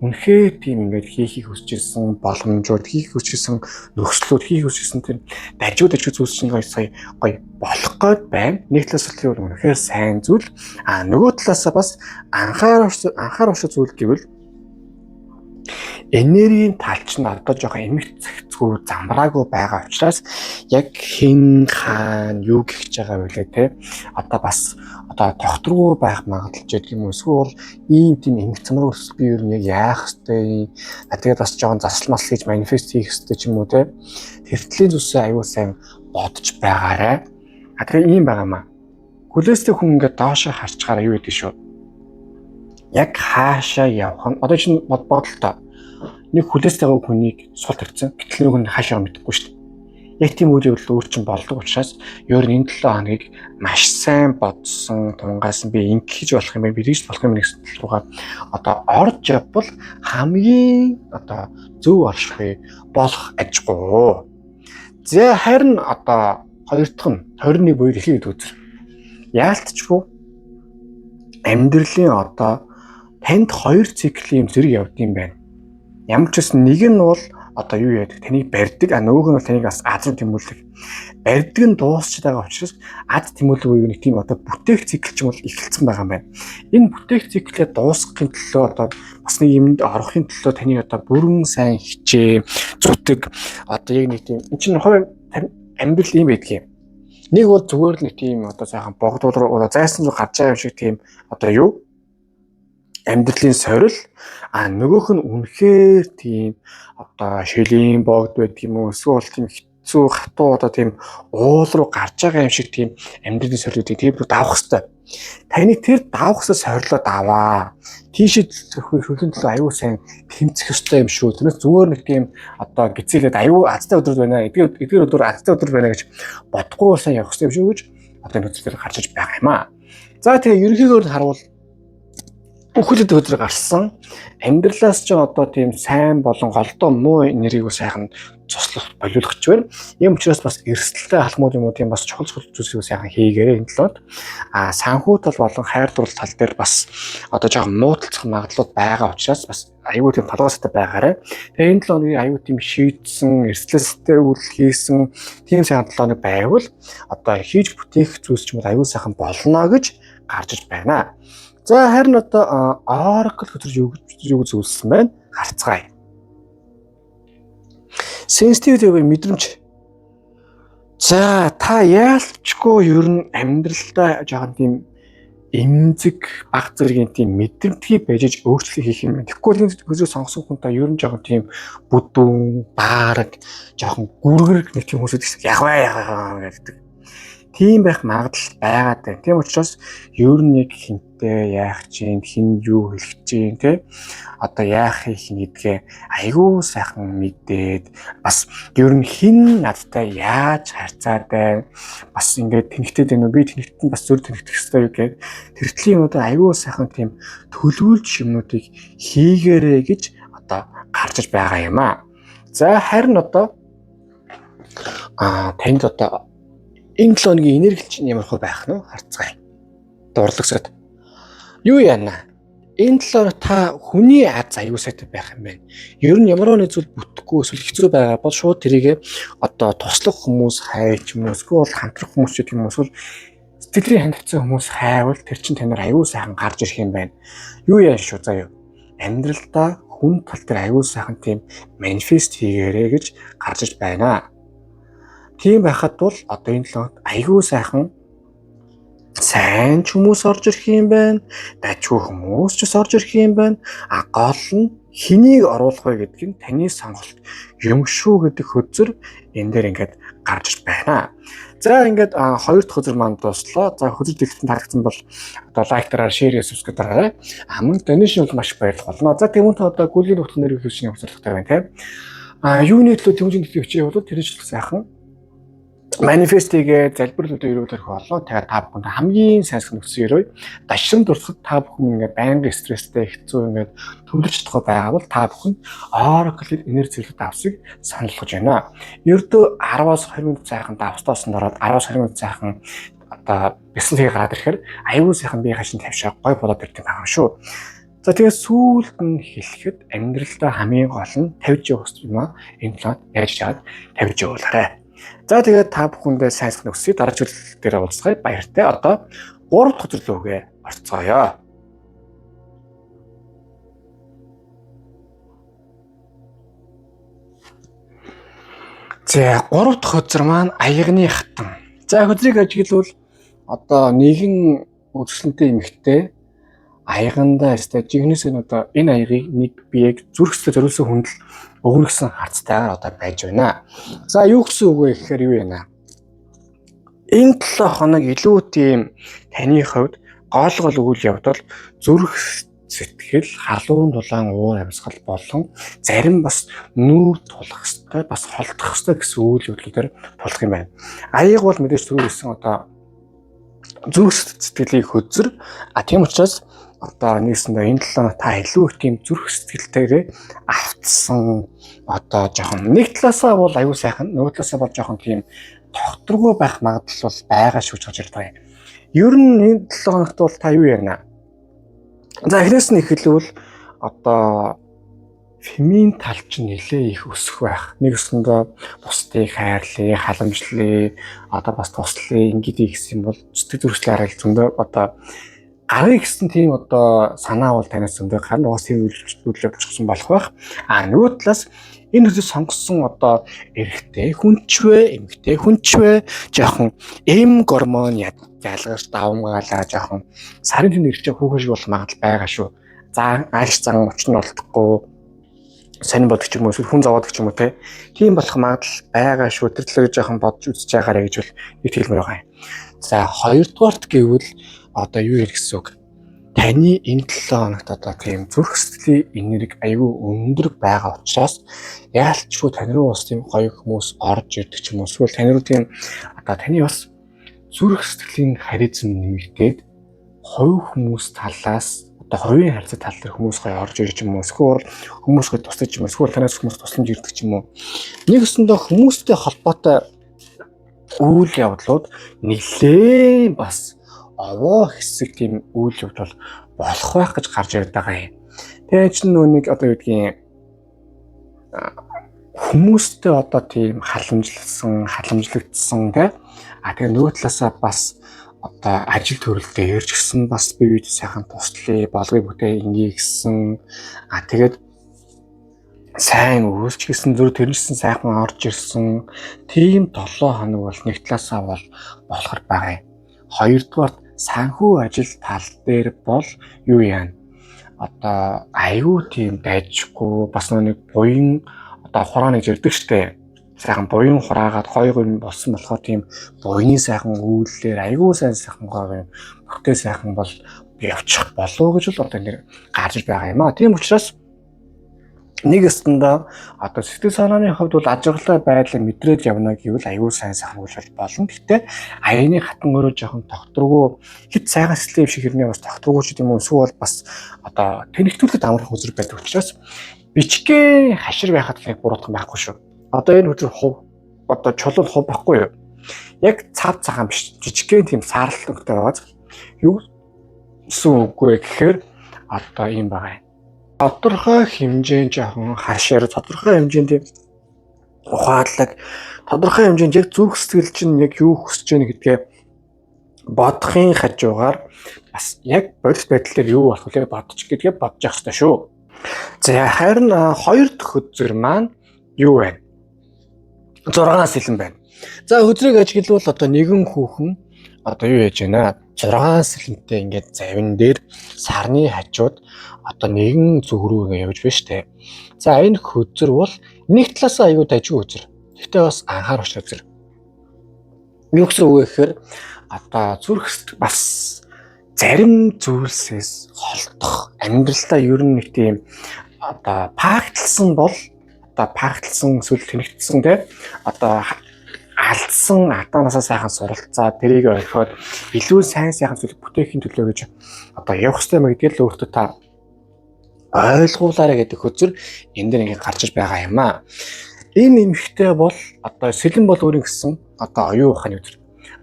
үнэхээр тийм ингээд хийхийг хүсэж ирсэн боломжууд, хийхийг хүсэж ирсэн нөхцлүүд, хийхийг хүсэж ирсэн тийм дажууд зүйлс чинь гоё болох гээд байна. Нэг талаас нь үнэхээр сайн зүйл. Нөгөө талаас бас анхаарах зүйл гэвэл энергийн талч нь одоо жоохон эмх цагцгүй замбраагүй байгаа учраас яг хэн хаана юу гэж байгаа вэ те одоо бас тогтворгүй байх магадлал ч гэх юм уу эсвэл ийм тийм эмх замбраа өрсөлдөж би ер нь яг яах ёстой тэгээд бас жоохон засалмал хийж манифест хийх ёстой ч юм уу те тэртлийн зүйлсээ аюул сайн бодож байгаарай. Тэгэхээр ийм байгаамаа. Хүлээстэй хүн ингээд доошоо харчгаараа юу гэдэг шүү. Яг хаашаа явах нь одоо чинь бодлоо нэг хүлээстэйгээ хүнийг сул тавьсан. Гэтэл нэг хүн хаашаа мэдэхгүй шүү дээ. Яг тийм үйл явдал өөр чинь болдог учраас ер нь энэ 7 хоногийг маш сайн бодсон тунгаас би ингэж болох юм бэ бидийж болох юм гэсэн руугаа орж явбал хамгийн зөв оршихуй болох ажгүй. За харин хоёр дахь нь 21 буюу дэлхийн эд үзэр. Яалтчгүй амьдралын танд хоёр циклийн зэрэг явдсан байна. Ямар ч гэсэн нэг нь бол юу яадаг таныг барьдаг, нөгөөх нь бол таныг бас аз руу тэмүүлдэг. Барьдаг нь дуусч байгаа учраас аз тэмүүлэг үеийн нэг тийм бүтээх цикл ч юм бол эхэлсэн байгаа юм байна. Энэ бүтээх циклээ дуусгахын төлөө бас нэг юмд орохын төлөө таныг бүрэн сайн хичээ, зүтэг яг нэг тийм энэ чинь хувь амьдрал юм байдгийг. Нэг бол зүгээр л нэг тийм сайхан богдуулруу зайсан руу гарч байгаа юм шиг тийм юу амьдралын сорил нөгөөх нь үнэхээр тийм шилийн богд байдаг юм уу эсвэл тийм хэцүү хатуу тийм уул руу гарч байгаа юм шиг тийм амьдралын сорилуудыг тийм рүү давах хэрэгтэй. Таны тэр давахсаа сорилоод аваа. Тийшээ хөрхийн төлөө аюул сайн тэмцэх ёстой юм шүү. Тэрнээс зүгээр нэг тийм гизээлээд аюул азтай өдөр байна. Эдгээр өдөр азтай өдөр байна гэж бодохгүй сайн явах ёстой юм шүү гэж энэ үзэлээр гарч иж байгаа юм аа. За тэгээ ерөнхийдөө харуул Үхэлд өдөр гарсан амьдралаас ч тийм сайн болон голдоо муу энергийг сайхан цуслах болиулах ч байна. Ийм учраас бас эрсдэлтэй халмууд юм уу тийм бас чухал зүйлсийг сайхан хийгээрэй энэ талд. Санхүү тал болон хайр дурлал тал дээр бас жоохон муудалцах магадлалууд байгаа учраас бас аюул тийм толгоостой байгаарай. Тэгээ энэ 7 хоногийн аюул тийм шийдсэн, эрсдлээстэй үйл хийсэн тийм сайхан 7 хоног байвал хийж бүтээх зүйлс ч юм уу аюул сайхан болно гэж гарч иж байна. За харин Oracle хөтөрж юу зүйлсэн байна? Харцгаая. Sensitive буюу мэдрэмж. За та яалтчгүй ер нь амьдралдаа жоохон тийм эмзэг баг зэргийн тийм мэдрэмтгий байж өөрчлөлт хийх юм. Тэгэхгүй л хözөө сонгосон хүн та ер нь жоохон тийм бүдүүн, баараг, жоохон гүргэрэг нэг тийм хүмүүсүүд яг гэдэг. Тийм байх магадлал байгаад байна. Тийм учраас ер нь яг хинтээ яах чинь, хин юу хэлэх чинь те яах их гэдгээ айгүй сайхан мэдээд бас ер нь хин надтай яаж харьцаад байна. Бас ингээд тэнхтэй байна уу? Би тэнхтэн бас зөв тэнхтэх хэрэгтэй юу гэхээр тэртлийн айгүй сайхан тийм төлөвлөж юмнуудыг хийгээрэй гэж гарч иж байгаа юм аа. За харин танд энэ 7 хоногийн энерги чинь ямар хөө байх нь харцгаая. Дурлагсаад. Юу яана? Энэ 7 хоног та хүний аз аюул сайтай байх юм байна. Ер нь ямар нэг зүйл бүтэхгүй эсвэл хэцүү байгаа бол шууд тэрийг туслах хүмүүс хайч юм уу эсвэл хамтрах хүмүүс ч гэх юм уу эсвэл сэтгэлийн хандгацсан хүмүүс хайвал тэр чинь танаар аюул сайхан гарч ирэх юм байна. Юу яа шүү заяа. Амьдралдаа хүн тал дээр аюул сайхан тийм манифест хийгээрэй гэж гарч иж байна. Тийм байхад бол энэ 7 хоногт аюул сайхан сайн ч хүмүүс орж ирэх юм байна. Дажгүй хүмүүс ч орж ирэх юм байна. Гол нь хэнийг оруулах вэ гэдэг нь таны сонголт юм шүү гэдэг хөзөр энэ дээр ингээд гарч иж байна. За ингээд хоёр дахь хөзөр маань дуслаа. За хөзөр дэлгэцэн таалагдсан бол лайктараар, шеэр, subscribe дараарай. Мөн донешн бол маш баярлах болно. За тэгмүн та гүлийн нөхцөлөөр хөвчний хөзөрлөгтэй байна тийм. Юуны төлөө тэмцэн хөвчөө бол тэр ч сайхан манифестигээ залбирлуудыг өрөөлөх болоо. Тэгэхээр та бүхэнд хамгийн сайн нөхцөл өрөө. Дашин дурсахад та бүхэн ингээд байнга стресстэй хэцүү ингээд төвлөрч чадах байгаа бол та бүхэн Oracle энерги зэрлэг давсыг санал болгож байна. Ердөө 10-аас 20 минут цайхан давстаас нь ороод 10-аас 20 минут цайхан бясалгыг гараад ирэхээр аюул сайхан бие хашин тавьшаа гой болоод ирдэг байгаа шүү. За тэгээд сүүлд нь хэлэхэд амьдралдаа хамгийн гол нь тавьж явах юм аа. Энэ план яаж чаад тавьж явуулаарай. За тэгээд та бүхэндээ сайн сайхан өсөе. Дараагийн зүйл дээр уулзъя. Баяртай. Одоо 3 дахь төрлөөгөө орцгоё. За 3 дахь хөзөр маань аягны хатан. За хөзрийг ажиглавал одоо нэгэн үзэсгэлэнтэй эмэгтэй аягандаа өстэй жигнэс нь одоо энэ аягийг нэг биеийг зүрхсээ зориулсан хүнд л өгнөсөн харцтайгаар одоо байж байна. За юу гэсэн үг вэ гэхээр юу вэ? Энэ 7 хоног илүү тийм таны хувьд гол үйл явдал зүрх сэтгэл, халуун дулаан уур амьсгал болон зарим бас нүүр тулах хэвээр бас холдох хэвээр гэсэн үйл явдлуудаар тулах юм байна. Аяг бол мэдээж түрүүсэн одоо зүрх сэтгэлийг хөзөр. Тийм учраас одоо нэгсэндээ энэ 7 хоног та илүү их тийм зүрх сэтгэлтэйгээ автсан одоо жоохон нэг талаасаа бол аюу сайхан, нөгөө талаасаа бол жоохон тийм тогтворгүй байх магадлал бол байгаа шүү гэж харж байна. Ер нь энэ 7 хоногт бол та юу ярина? За эхнээс нь эхлэвэл одоо фемин тал чинь нэлээ их өсөх байх. Нэгсэндээ бусдыг хайрлая, халамжлая, одоо бас туслая ингэдэг гэсэн бол зүтгэл зүрхлээр харил зөндөө одоо гарыг гэсэн тийм одоо санаа бол танаас зөндөө гарна. Уус тийм үйлчлэл явуулчихсан болох байх. Нөгөө талаас энэ хүсэл сонгосон одоо эрэгтэй хүнчвэ, эмэгтэй хүнчвэ, жоохон эм гормон ялгарч давмгаалаа жоохон сарын түн ирч хүүхэн шиг бол магадлал байгаа шүү. За ааш зан өчн олдохгүй сонин бодог ч юм уу эсвэл хүн зовоодог ч юм уу тийм болох магадлал байгаа шүү. Тэр төлөө жоохон бодж үзэж байгаарэ гэж бол нэг хэлмээр байгаа юм. За хоёрдугаарт гэвэл одоо юу ярих гэсэн үг? Таны энэ 7 хоногт одоо тийм зүрх сэтгэлийн энерги аюу өндөр байгаа учраас яалтчгүй тань руу бас тийм гоё хүмүүс орж ирдэг ч юм уу эсвэл тань руу тийм одоо таны бас зүрх сэтгэлийн харизм нэмэгдээд хувь хүмүүс талаас одоо хувийн харилцаа тал дээр хүмүүс гоё орж ирж юм уу эсвэл хүмүүс гоё тусдаж юм эсвэл танаас хүмүүс тусламж ирдэг ч юм уу нэгсэндээ хүмүүстэй холбоотой үйл явдлууд нэлээ бас овоо хэсэг тийм үйл явдал болох байх гэж гарч ирээд байгаа юм. Тэгээ чинь нүг одоо юу гэдгийг хүмүүстэй одоо тийм халамжлагдсан тэгээ нөгөө талаасаа бас одоо ажил төрөлдөө ярьж гисэн бас бие биед сайхан туслая, болгоё бүтээ ингээ гисэн тэгээд сайн үйлч гисэн зүр тэрнсэн сайхан орж ирсэн тийм 7 хоног бол нэг талаасаа бол болохоор байгаа юм. Хоёрдугаар санхүү ажил тал дээр бол юу яана? Одоо аюу тийм дайжгүй бас нэг буян одоо хурааны зэрдэг штэ. Сайхан буян хураагаад гоё юм болсон болохоор тийм буяны сайхан үйллэр аюу сайхан гоё бүхтэй сайхан бол явчих болов гэж бол одоо нэг гарч байгаа юм аа. Тийм учраас нэгэстэндээ одоо сэтгэл санааны хувьд бол ажиглалаа байдлаа мэдрээд явна гэвэл аюул сайн сайхан үйл болно. Гэхдээ аяны хатан өөрөө жоохон тогтворгүй хэд сайхан сэтгэлийн шиг хэрнээ бас тогтворгүй ч юм уу эсвэл бас одоо тэнэгтүүлэхэд амархан үзэр байдаг учраас бичгээ хашир байхад яг буруутхан байхгүй шүү. Одоо энэ үзэр хув одоо чулуун хув байхгүй юу? Яг цав цагаан биш жижигхэн тийм саарлалтай байгаа. Юу гэсэн үг вэ гэхээр одоо юм байгаа юм. Тодорхой хэмжээнд жоохон хашир, тодорхой хэмжээнд ухаалаг, тодорхой хэмжээнд яг зүрх сэтгэл чинь яг юу хүсэж байна гэдгээ бодохын хажуугаар бас яг бодит байдал дээр юу болох вэ бодож гэдгээ бодож явах хэрэгтэй шүү. За харин хоёр дахь хөзөр маань юу вэ? 6-аас илүү байна. За хөзрийг ажиглавал одоо нэгэн хүүхэн одоо юу яаж байна? 6 сэлэнтэй ингээд завин дээр сарны хажууд одоо нэгэн зүгрүүгээ явж байна штэ. За энэ хөзөр бол нэг талаас аюу дажгүй хөзөр. Гэхдээ бас анхаарах хөзөр. Юу гэсэн үг вэ гэхээр одоо зүрх бас зарим зүйлсээс холдох амьдралдаа ер нь нэг тийм одоо пакталсан бол одоо пакталсан эсвэл тэнэгтсэн те одоо алдсан атаанасаа сайхан суралцаа тэрийг орхиод илүү сайн сайхан зүйл бүтээхийн төлөө гэж одоо явах хэрэгтэй мэй гэдгээр л өөртөө та ойлгуулаарай гэдэг хөзөр энэ дээр ингээд гарч иж байгаа юм аа. Энэ эмхтэй бол одоо сэлэн бол өөрийн гэсэн одоо оюун ухааны хөзөр.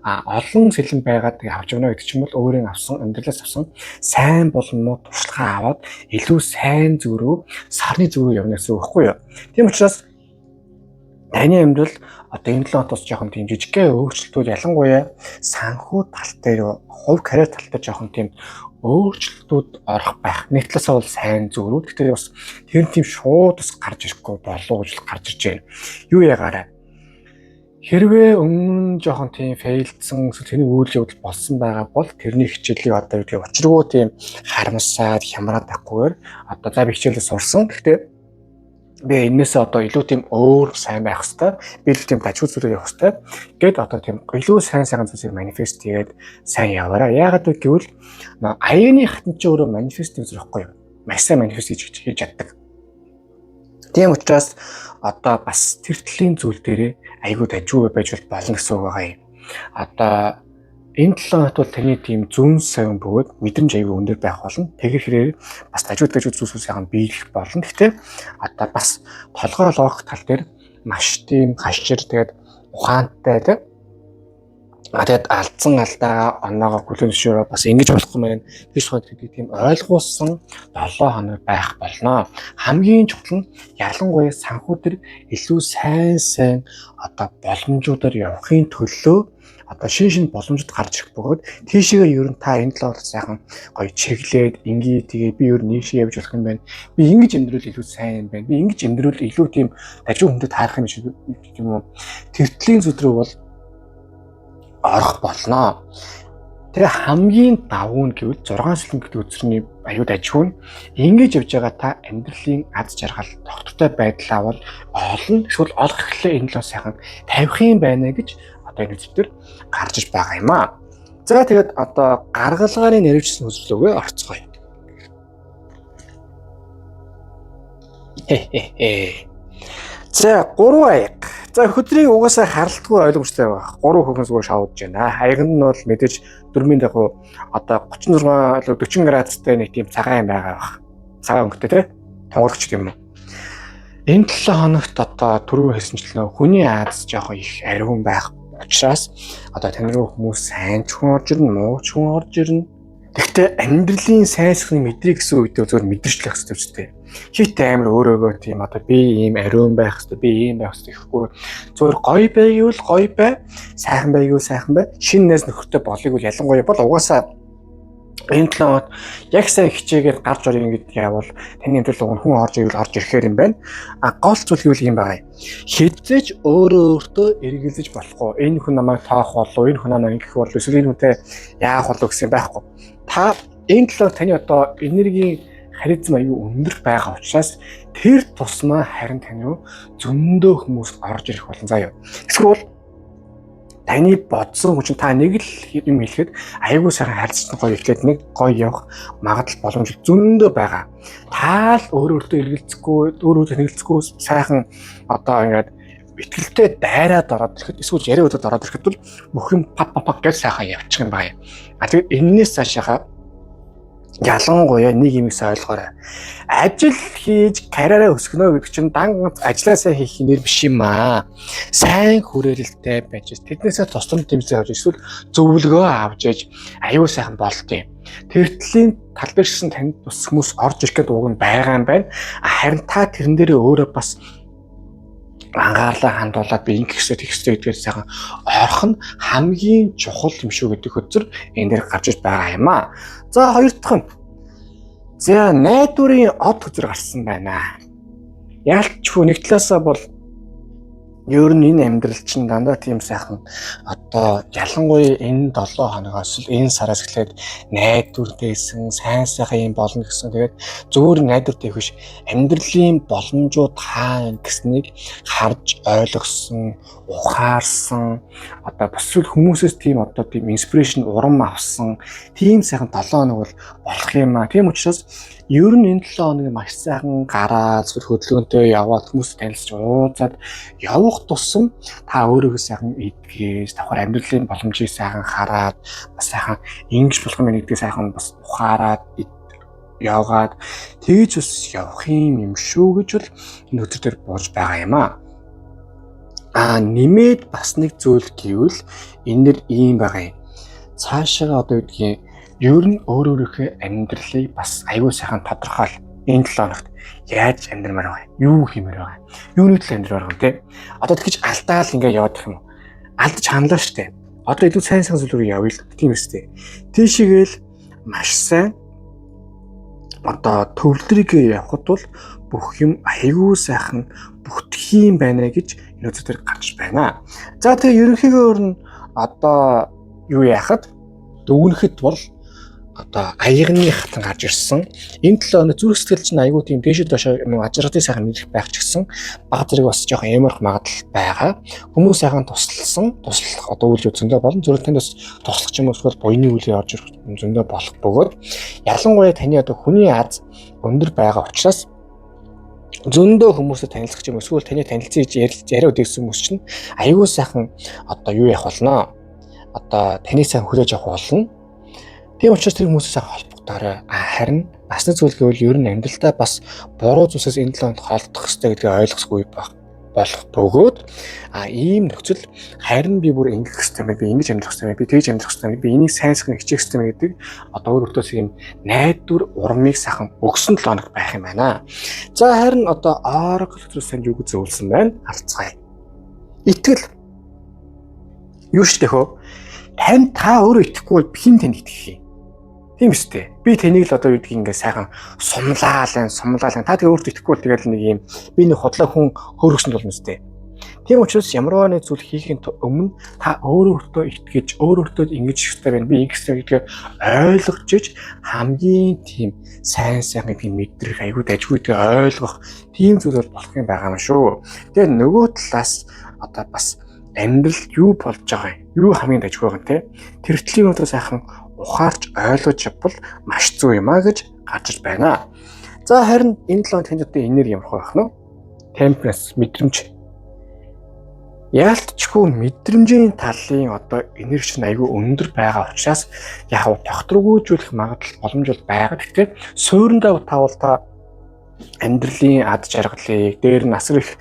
олон сэлэн байгаад тэгээ авч явна гэдэг чинь бол өөрийн авсан амьдралаас авсан сайн болон муу туршлагаа аваад илүү сайн зүг рүү сарны зүг рүү явна гэсэн үг байхгүй юу. Тийм учраас таны амьдрал одоо энэ 7 хоногт жоохон тийм жижигхэн өөрчлөлтүүд ялангуяа санхүү тал дээр хувь карьер тал дээр жоохон тийм өөрчлөлтүүд орох байх. Нэг талаасаа бол сайн зүг рүү. Гэхдээ бас тэр тийм шууд бас гарч ирэхгүй болов гэж гарч ирж байна. Юу ягаарай. Хэрвээ өмнө жоохон тийм фейлдсэн тэрний үйл явдал болсон байгаа бол тэрний хичээлийг одоо юу гэх учиргүй тийм харамсаад хямраад байхгүйгээр одоо за би хичээлээ сурсан. Гэхдээ би энэс одоо илүү тийм өөр сайн байх хэвээр би илүү тийм дажгүй зүйлээ явах хэвээр гээд одоо тийм илүү сайн зүйлсийг манифест хийгээд сайн яваарай. Яагаад гэвэл аяны хатан ч өөрөө манифест гэж байхгүй юу? Маш сайн манифест хийж чаддаг. Тийм учраас одоо бас тэр төрлийн зүйл дээрээ айгүй дажгүй байж болно гэсэн үг байгаа юм. Одоо энэ 7 хоногт бол таны тийм зүүн совин бөгөөд мэдрэмж айгүй өндөр байх болно. Тэгэхээр хэрэг бас дажгүй зүйлсүүдийг биелэх болно. Гэхдээ одоо бас толгой лоох тал дээр маш тийм гашир тэгээд ухаантай тийм тэгээд алдсан алдаа оноогоо хүлээн зөвшөөрөө бас ингэж болохгүй мэн биш хойд гэдэг тийм ойлгуулсан 7 хоног байх болно. Хамгийн чухал нь ялангуяа санхүү төр илүү сайн одоо боломжуудаар явахын төлөө одоо шин боломжууд гарч ирэх бөгөөд тийшээгээ ер нь та энэ 7 хоног сайхан гоё чиглээд ингээ тэгээ би ер нь нийшээ явж болох юм байна. Би ингэж амьдрал илүү сайн юм байна. Би ингэж амьдрал илүү тийм дажгүй хүндэд таарах юм шиг юм уу. Тэртлийн зүдрүү бол орох болно. Тэгээ хамгийн давуу нь гэвэл 6 сэлэн гэдэг үзэрний аюуд ажгүй нь ингэж явж байгаа та амьдралын аз жаргал тогтвортой байдлаа бол олон эсвэл олох гэхлээр энэ л сайхан тавих юм байна гэж одоо энэ үзэлтэр гарч иж байгаа юм аа. За тэгээд одоо гаргалгааны нэрвчсэн үзүүлэлгөө орцгоё. За 3 аяг. За хөдрийг угаасаа харалтгүй ойлгомжтой байгаа. 3 хөвгөн зүгээр шавдж байна. Аяг нь бол мэдээж дөрмийн дагуу одоо 36 40 градустай нэг тийм цагаан юм байгаа бах. Цагаан өнгөтэй тий. Тонгорч юм уу. Энэ 7 хоногт одоо түрүү хэлсэнчлэн хүний аз жоохон их ариун байх учраас одоо тань руу хүмүүс сайн ч хүн орж ирнэ, муу ч хүн орж ирнэ. Гэхдээ амьдралын сайнсхны мэдрийг гэсэн үедээ зүгээр мэдэрчлэх хэрэгтэй үстэй. Хит амар өөрөөгөө тийм одоо би ийм ариун байх хэрэгтэй, би ийм байх хэрэгтэй гэхгүй. Зүгээр гоё байвал гоё бай, сайхан байвал сайхан бай. Шинэ найз нөхөртэй болыг бол ялангуяа бол угаасаа энэ 7 хоногт яг сайн хичээгээд гарч орё гэдэг явал таны амьдрал хүн орж ивэл орж ирэхээр юм байна. Гол зүйл гэвэл юм байгаа. Хэзээч өөртөө эргэлзэж болохгүй. Энэ хүн намайг тоох болов, энэ хүн намайг ингэх болов, эсвэл энэ хүнтэй яах болов гэсэн байхгүй. Та энэ 7 хоногт таны одоо энергийн харизма аюу өндөр байгаа учраас тэр тусмаа харин тань руу зөндөө хүмүүс орж ирэх болно заяа. Эсвэл таны бодсон хүчин та нэг л юм хэлэхэд аягүй сайхан харилцсан гоё ихлээд нэг гоё явах магадлал боломж зөндөө байгаа. Та л өөртөө эргэлзэхгүй, өөрөөсөө хэрэгэлцэхгүй сайхан одоо ингээд итгэлтэй дайраад ороод ирэхэд эсвэл яриа өдөрт ороод ирэхэд бол бүх юм пап гэж сайхан явчих юм байна. Тэгээд энэс цаашаа ялангуяа нэг юм ойлгоорой. Ажил хийж карьераа өсгөнө гэдэг чинь дан ажилласаа хийх нэр биш юм аа. Сайн хүрээлэлтэй байж тэднээсээ тусламж тэмцээн авч эсвэл зөвлөгөө авч ээж аюу сайхан болтыг. Тэртлийн тал дээр шин танд тус хүмүүс орж ирэх гэдэг үг нь байгаа юм байна. Харин та тэрэн дээрээ өөрөө бас анхаарлаа хандуулаад би ингэх хэрэгтэй тэгх хэрэгтэй гэдгээр сайхан орох нь хамгийн чухал юм шүү гэдэг хөтөр энэ дээр гарч иж байгаа юм аа. За хоёр дахь нь. За найдварын од хөтөр гарсан байна. Яалтчгүй нэг талаасаа бол ер нь энэ амьдрал чинь дандаа тийм сайхан одоо ялангуяа энэ 7 хоногоос л энэ сараас эхлээд найдвартэйсэн сайн сайхан юм болно гэсэн. Тэгээд зөвхөн найдвартай биш амьдралын боломжууд хаана гэснийг харж ойлгосон, ухаарсан одоо бас хүмүүсээс тийм одоо тийм инспирэшн урам авсан тийм сайхан 7 хоног бол болох юм аа. Тийм учраас ер нь энэ 7 хоног маш сайхан гараад хөдөлгөөнтэй яваад хүмүүс танилцж уулзаад явах тусам та өөрийгөө сайхан эдгээс давхар амьдралын боломжийг сайхан хараад бас сайхан ингэж болох юм гэдгийг сайхан бас ухаарад яваад тэгж бас явах юм шүү гэж бол энэ өдөр дээр бууж байгаа юм аа. нэмээд бас нэг зүйл гэвэл энэ ийм байгаа юм. Цаашаа одоо үгдгийн ер нь өөрийнхөө амьдралыг бас аюул сайхан тодорхойл. Энэ 7 хоногт яаж амьдрмаар байгаа юу хиймээр байгаа юуны төлөө амьдрмаар байгаа те одоо тэгж алдаал ингээ явах юм уу алдаж ханлаа штэ одоо илүү сайн зүйл рүү явъя л тийм үстэй тийшээгээл маш сайн одоо төвлөрийгээ явхад бол бүх юм аюул сайхан бүтэх юм байна гэж энэ үзэлээр гарч байна. За тэгээ ерөнхийдөө нь одоо юу яахад дүгнэхэд бол одоо аягны хатан гарч ирсэн. Энэ 7 өнөө зүрх сэтгэл чинь айгүй тийм дээшээ доошоо ажралтын сайхан мэдэх байх ч гэсэн баг зэрэг бас жоохон ямарх магадлал байгаа. Хүмүүс сайхан туслах одоо үйл зөндөө болон зүрхтэн бас туслах юм эсвэл буйны үлээ орж ирэх зөндөө болох бөгөөд ялангуяа таны одоо хүний аз өндөр байгаа учраас зөндөө хүмүүстэй танилцах юм эсвэл таны танилцсан яриа үдээсэн хүмүүс чинь айгүй сайхан одоо юу явах болно. Одоо таны сайн хүлээж авах болно. Тийм учраас тэр хүмүүсээс холбогдоорой. Харин бас нэг зүйл гэвэл ер нь амьдралдаа бас буруу зүйлсээс энэ 7 хоног холдох хэрэгтэй гэдгийг ойлгосгүй болох бөгөөд ийм нөхцөл харин би бүр ингэх хэрэгтэй юм би ингэж амьдрах хэрэгтэй би тэгж амьдрах хэрэгтэй би энийг сайн сайхан хичээх хэрэгтэй гэдэг одоо өөрөөс ийм найдвар урмыг сайхан өгсөн 7 хоног байх юм байна. За харин одоо Oracle төтрөөс танд юу зөвлөсөн байна? Харцгаая. Итгэл. Юу ч тэхөө тань та өөрөө итгэхгүй бол хин тань итгэх юм. Тийм үстэй. Би тэнийг л одоо юу гэдгийг ингээ сайхан сумлаалаа. Та тэгээ өөртөө итгэхгүй бол тэгэл нэг юм би нэг хотлоо хүн хөөргсөн бол үстэй. Тийм учраас ямар нэг зүйл хийхин өмнө та өөртөө итгэж өөртөө ингэж хэрэгтэй байна. Би ингэсэн гэдгээ ойлгож хамгийн тийм сайн тийм мэдрэх аюул дажгүй гэдгийг ойлгох тийм зүйл бол болох юм байгаа юм шүү. Тэгээ нөгөө талаас одоо бас амьдрал юу болж байгаа юм? Юу хамгийн дажгүй байгаа юм те? Тэр төлөвийн одоо сайхан ухаарч ойлгож явбал маш зөв юм а гэж гарч байна. За харин энэ 7 танд одоо энерги ямар байх нь? Temperance мэдрэмж. Яалтчгүй мэдрэмжийн талын одоо энерги чинь айгүй өндөр байгаа учраас яг тогтворгүйжүүлэх магадлал боломж бол байгаа. Гэхдээ суурьндаа тавал та амьдралын ад жаргалыг дээр нь асар их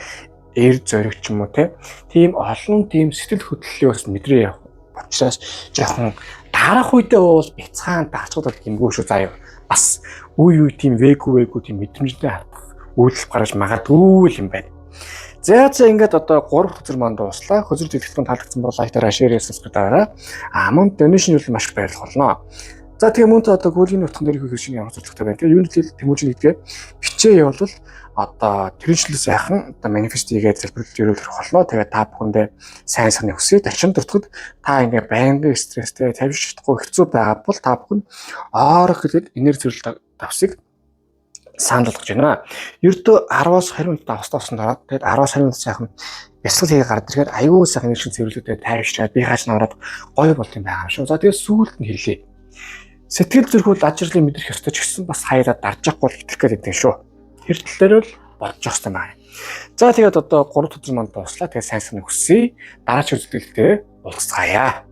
эр зориг ч юм уу тийм олон тийм сэтгэл хөдлөлийг бас мэдрээ явах учраас жоохон дараах үедээ бол бяцхан даачгад гимгүү шүү заяа. Бас үе тийм вэгүү тийм мэдрэмжтэй хатах үйлдэл гарч магадгүй юм байна. За ингээд одоо 3 хөзөр манд дуслаа. Хөзөр дэлгэцэн таалагдсан бол лайктараа шеэр хийсгэж байгаарай. Мөн донешн бол маш их баярлах болно. За тэгээ мөн одоо Google-ийн утган дээр их хэвшин ямар зөвлөгтэй байна. Тэгээ юу нэг тэмүүжин гэдгээ бичээ явуулвал одоо тэрнчлээ сайхан одоо манифест хийгээд залбирлж өрөөлөх болно. Тэгээ та бүхэндээ сайн санаа хүсье. Тачин дуртахад та ингээ байнгын стресстэй тавьж чадахгүй хэцүү байгаа бол та бүхэн Oracle гэдэг энерги зөвлөлт давсыг санал болгож байна. Ердөө 10-аас 20 минут давстаасан дараа тэгээд 10-аас 20 минут сайхан бясалгал хийгээд гараад ирэхээр аюул сайхан энерги зөвлөлтөд тайвшраад би хааш навраад гоё болт юм байгаа юм шүү. За тэгээд сүүлд нь хэллээ. Сэтгэл зүрхүүл ажирлын мэдрэх ёстой ч гэсэн бас хаяад дарж явахгүй итгэх гэдэг юм шүү. Тэр тал дээр л бодож явах юм байна. За тэгээд одоо 3 өдөр манд дуслаа. Тэгээд сайн санаа хүсье. Дараач үзэлтэлтэй уулзцаая.